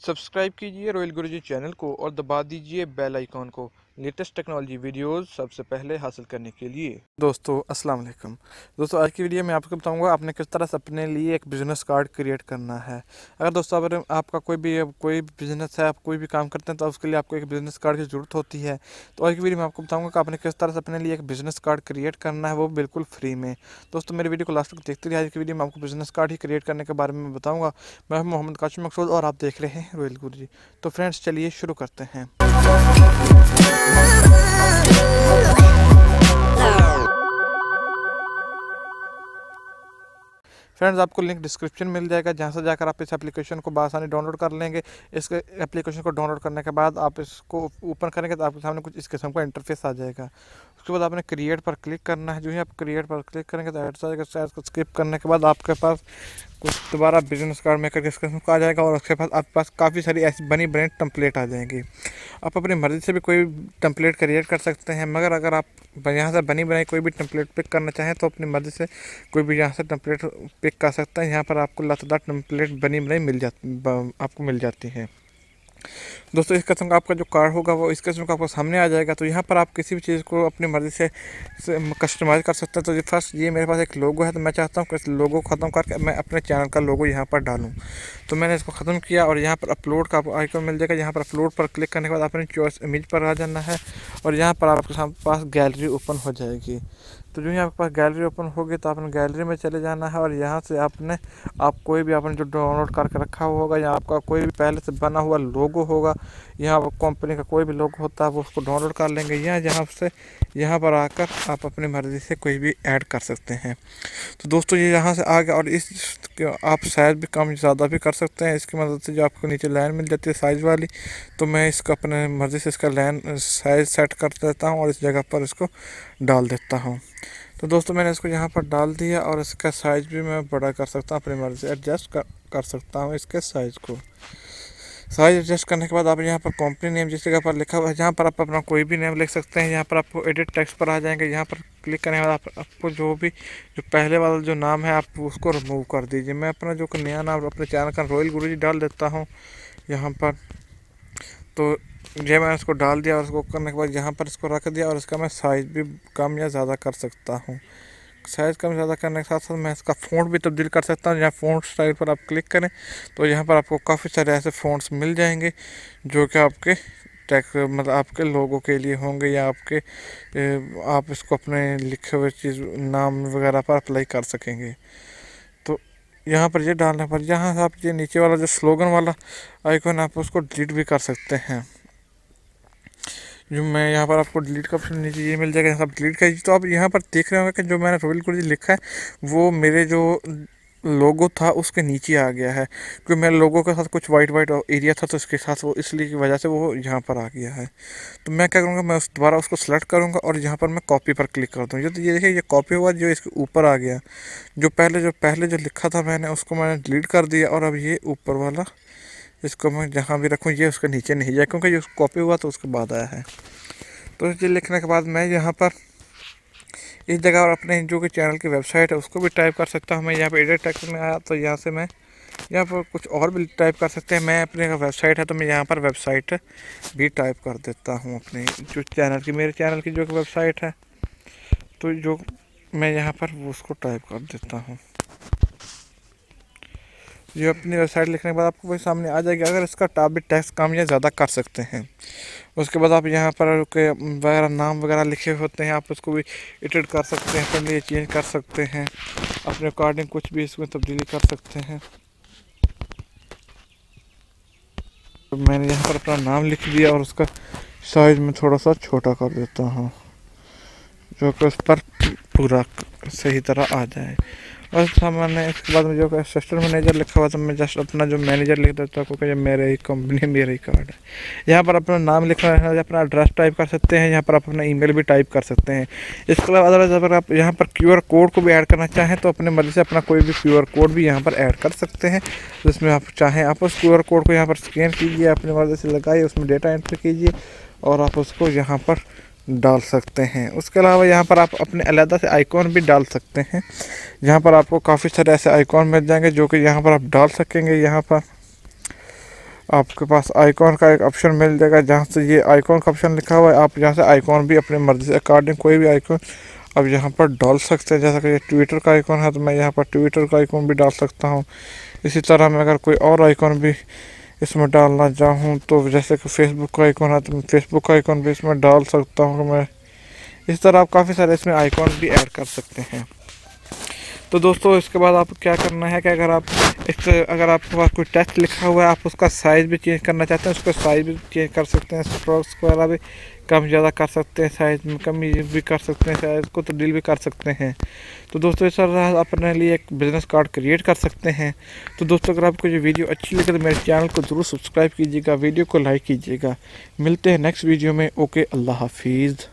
Subscribe कीजिए royal गुरुजी channel को और दबा दीजिए बेल आइकॉन को लेटेस्ट टेक्नोलॉजी वीडियोस सबसे पहले हासिल करने के लिए। दोस्तों अस्सलाम वालेकुम। दोस्तों आज की वीडियो में आपको बताऊंगा आपने किस तरह से अपने लिए एक बिज़नेस कार्ड क्रिएट करना है। अगर दोस्तों अगर आपका कोई भी बिज़नेस है, आप कोई भी काम करते हैं तो उसके लिए आपको एक बिज़नेस कार्ड की ज़रूरत होती है। तो आज की वीडियो में आपको बताऊँगा कि आपने किस तरह से अपने लिए एक बिज़नेस कार्ड क्रिएट करना है, वो बिल्कुल फ्री में। दोस्तों मेरी वीडियो को लास्ट तक देखते रहिए। आज की वीडियो में आपको बिज़नेस कार्ड ही क्रिएट करने के बारे में बताऊँगा। मैं मोहम्मद काशिम मकसूद और आप देख रहे हैं रॉयल गुरुजी। तो फ्रेंड्स चलिए शुरू करते हैं। फ्रेंड्स आपको लिंक डिस्क्रिप्शन मिल जाएगा, जहां से जाकर आप इस एप्लीकेशन को बआसानी डाउनलोड कर लेंगे। इस एप्लीकेशन को डाउनलोड करने के बाद आप इसको ओपन करेंगे तो आपके सामने कुछ इस किस्म का इंटरफेस आ जाएगा। उसके बाद आपने क्रिएट पर क्लिक करना है। जो ही आप क्रिएट पर क्लिक करेंगे तो ऐड जाएगा। शायद को स्किप करने के बाद आपके पास कुछ दोबारा बिजनेस कार्ड मेकर के किस्म का आ जाएगा और उसके बाद आपके पास काफ़ी सारी ऐसी बनी बनाई टेम्पलेट आ जाएंगी। आप अपनी मर्ज़ी से भी कोई टेम्पलेट क्रिएट कर सकते हैं, मगर अगर आप यहाँ से बनी बनाई कोई भी टेम्पलेट पिक करना चाहें तो अपनी मर्ज़ी से कोई भी यहाँ से टेम्पलेट पिक कर सकता है। यहाँ पर आपको लातदार टेम्पलेट बनी बनाई आपको मिल जाती है। दोस्तों इस किस्म का आपका जो कार्ड होगा वो इस किस्म का आपको सामने आ जाएगा। तो यहाँ पर आप किसी भी चीज़ को अपनी मर्ज़ी से कस्टमाइज़ कर सकते हैं। तो ये फर्स्ट ये मेरे पास एक लोगो है, तो मैं चाहता हूँ कि इस लोगो को ख़त्म करके मैं अपने चैनल का लोगो यहाँ पर डालूँ। तो मैंने इसको ख़त्म किया और यहाँ पर अपलोड का आइकन मिल जाएगा। यहाँ पर अपलोड पर क्लिक करने के बाद अपनी चॉइस इमेज पर आ जाना है और यहाँ पर आपके पास गैलरी ओपन हो जाएगी। तो जो ही आपके पास गैलरी ओपन होगी तो आपने गैलरी में चले जाना है और यहाँ से आप कोई भी आपने जो डाउनलोड करके रखा हुआ होगा या आपका कोई भी पहले से बना हुआ लोगो होगा, यहाँ कंपनी का कोई भी लोगो होता है वो उसको डाउनलोड कर लेंगे। यहाँ पर आकर आप अपनी मर्ज़ी से कोई भी ऐड कर सकते हैं। तो दोस्तों ये यहाँ से आ गया और इस आप साइज़ भी कम ज़्यादा भी कर सकते हैं। इसकी मदद से जो आपको नीचे लाइन मिल जाती है साइज़ वाली, तो मैं इसका अपने मर्ज़ी से इसका लाइन साइज़ सेट कर देता हूँ और इस जगह पर इसको डाल देता हूँ। तो दोस्तों मैंने इसको यहाँ पर डाल दिया और इसका साइज़ भी मैं बड़ा कर सकता हूँ, अपनी मर्ज़ी से एडजस्ट कर सकता हूँ इसके साइज़ को। साइज एडजस्ट करने के बाद आप यहाँ पर कंपनी नेम जिस जगह पर लिखा हुआ है यहाँ पर आप अपना कोई भी नेम लिख सकते हैं। यहाँ पर आपको एडिट टेक्स्ट पर आ जाएंगे। यहाँ पर क्लिक करने के बाद आपको जो पहले वाला जो नाम है आप उसको रिमूव कर दीजिए। मैं अपना जो नया नाम अपने चैनल का रॉयल गुरुजी डाल देता हूँ यहाँ पर। तो ये मैंने इसको डाल दिया और उसको करने के बाद यहाँ पर इसको रख दिया और इसका मैं साइज़ भी कम या ज़्यादा कर सकता हूँ। साइज़ कम ज़्यादा करने के साथ साथ मैं इसका फ़ॉन्ट भी तब्दील कर सकता हूँ। यहाँ फ़ॉन्ट स्टाइल पर आप क्लिक करें तो यहाँ पर आपको काफ़ी सारे ऐसे फ़ॉन्ट्स मिल जाएंगे जो कि आपके मतलब आपके लोगों के लिए होंगे या आप इसको अपने लिखे हुए चीज़ नाम वगैरह पर अप्लाई कर सकेंगे। तो यहाँ पर ये डालने पर यहाँ से आप ये नीचे वाला जो स्लोगन वाला आइकन आप उसको डिलीट भी कर सकते हैं। जो मैं यहाँ पर आपको डिलीट का ऑप्शन नीचे ये मिल जाएगा, यहाँ पर डिलीट कीजिए। तो आप यहाँ पर देख रहे होंगे कि जो मैंने रॉयल गुरुजी लिखा है वो मेरे जो लोगो था उसके नीचे आ गया है, क्योंकि मेरे लोगो के साथ कुछ वाइट एरिया था तो इसके साथ वो इसलिए की वजह से वो यहाँ पर आ गया है। तो मैं क्या करूँगा, मैं दोबारा उसको सेलेक्ट करूँगा और यहाँ पर मैं कॉपी पर क्लिक कर दूँ। तो ये देखिए ये कॉपी हुआ जो इसके ऊपर आ गया। जो पहले जो लिखा था मैंने उसको मैंने डिलीट कर दिया और अब ये ऊपर वाला इसको मैं जहाँ भी रखूँ ये उसके नीचे नहीं जाए, क्योंकि ये कॉपी हुआ तो उसके बाद आया है। तो ये लिखने के बाद मैं यहाँ पर इस जगह और अपने जो कि चैनल की वेबसाइट है उसको भी टाइप कर सकता हूँ। मैं यहाँ पे एडिट टेक्स्ट में आया तो यहाँ से मैं यहाँ पर कुछ और भी टाइप कर सकते हैं। मैं अपने वेबसाइट है तो मैं यहाँ पर वेबसाइट भी टाइप कर देता हूँ अपने जो चैनल की, मेरे चैनल की जो कि वेबसाइट है। तो जो मैं यहाँ पर वो उसको टाइप कर देता हूँ। ये अपनी वेबसाइट लिखने के बाद आपको वही सामने आ जाएगी। अगर इसका टाइप भी टेक्स्ट कम या ज़्यादा कर सकते हैं। उसके बाद आप यहाँ पर के वगैरह नाम वगैरह लिखे होते हैं, आप उसको भी एडिट कर सकते हैं, अपने लिए चेंज कर सकते हैं, अपने अकॉर्डिंग कुछ भी इसमें तब्दीली कर सकते हैं। तो मैंने यहाँ पर अपना नाम लिख दिया और उसका साइज़ में थोड़ा सा छोटा कर देता हूँ जो कि उस पर पूरा सही तरह आ जाए। और सामान्य इसके बाद में जो असिस्टेंट मैनेजर लिखा हुआ था मैं जस्ट अपना जो मैनेजर लिख देता हूँ, क्योंकि ये मेरे ही कंपनी मेरा ही कार्ड है। यहाँ पर अपना नाम लिखना है, अपना एड्रेस टाइप कर सकते हैं, यहाँ पर आप अपना ईमेल भी टाइप कर सकते हैं। इसके अलावा अदरवाइज अगर आप यहाँ पर QR कोड को भी ऐड करना चाहें तो अपने मर्ज़ी से अपना कोई भी QR कोड भी यहाँ पर ऐड कर सकते हैं। जिसमें आप चाहें आप उस QR कोड को यहाँ पर स्कैन कीजिए, अपनी मर्ज़ी से लगाइए, उसमें डेटा एंट्री कीजिए और आप उसको यहाँ पर डाल सकते हैं। उसके अलावा यहाँ पर आप अपने अलग से आइकॉन भी डाल सकते हैं। यहाँ पर आपको काफ़ी सारे ऐसे आइकॉन मिल जाएंगे जो कि यहाँ पर आप डाल सकेंगे। यहाँ पर आपके पास आइकॉन का एक ऑप्शन मिल जाएगा, जहाँ से ये आइकॉन का ऑप्शन लिखा हुआ है। आप यहाँ से आइकॉन भी अपनी मर्जी से अकॉर्डिंग कोई भी आइकॉन अब यहाँ पर डाल सकते हैं। जैसा कि ये ट्विटर का आइकॉन है तो मैं यहाँ पर ट्विटर का आइकॉन भी डाल सकता हूँ। इसी तरह मैं अगर कोई और आइकॉन भी इसमें डालना चाहूँ तो जैसे कि फेसबुक का आइकॉन है तो मैं फेसबुक का आइकॉन भी इसमें डाल सकता हूँ मैं। इस तरह आप काफ़ी सारे इसमें आइकॉन भी ऐड कर सकते हैं। तो दोस्तों इसके बाद आपको क्या करना है कि अगर आपके पास कोई टेक्स्ट लिखा हुआ है, आप उसका साइज़ भी चेंज करना चाहते हैं, उसका साइज़ भी चेंज कर सकते हैं। स्ट्रोक्स वगैरह भी कम ज़्यादा कर सकते हैं, साइज़ में कमी भी कर सकते हैं, साइज़ को तो डील भी कर सकते हैं। तो दोस्तों इस तरह अपने लिए एक बिज़नेस कार्ड क्रिएट कर सकते हैं। तो दोस्तों अगर आपको ये वीडियो अच्छी लगे तो मेरे चैनल को ज़रूर सब्सक्राइब कीजिएगा, वीडियो को लाइक कीजिएगा। मिलते हैं नेक्स्ट वीडियो में। ओके, अल्लाह हाफिज़।